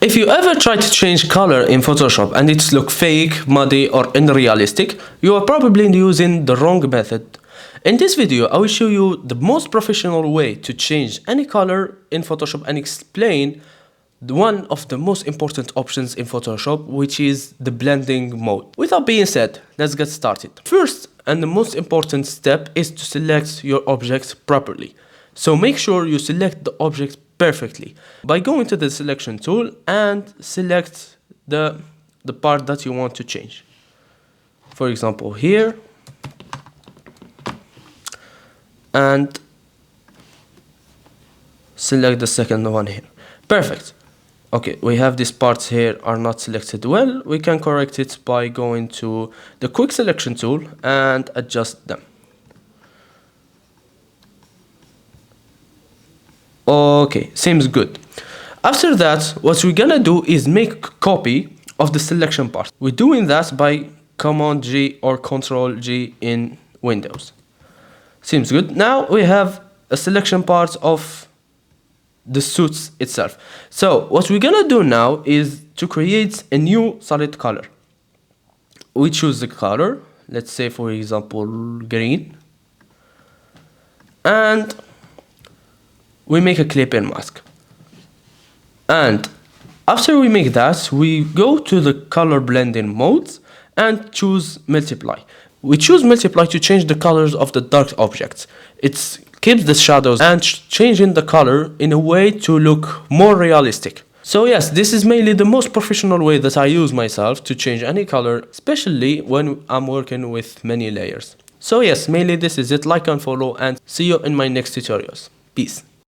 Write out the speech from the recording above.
If you ever try to change color in Photoshop and it's look fake, muddy or unrealistic, you are probably using the wrong method. In this video, I will show you the most professional way to change any color in Photoshop and explain one of the most important options in Photoshop, which is the blending mode. With that being said, let's get started. First and the most important step is to select your objects properly. So make sure you select the object perfectly by going to the selection tool and select the part that you want to change. For example, here, and select the second one here. Perfect. Okay, we have these parts here are not selected well. We can correct it by going to the quick selection tool and adjust them. Okay, seems good. After that, what we're gonna do is make a copy of the selection part. We're doing that by Command G or Control G in Windows. Seems good. Now we have a selection part of the suits itself. So what we're gonna do now is to create a new solid color. We choose the color, let's say for example green, and we make a clip-in mask. And after we make that, we go to the color blending modes and choose multiply. We choose multiply to change the colors of the dark objects. It keeps the shadows and changing the color in a way to look more realistic. So yes, this is mainly the most professional way that I use myself to change any color, especially when I'm working with many layers. So yes, mainly this is it. Like and follow, and see you in my next tutorials. Peace.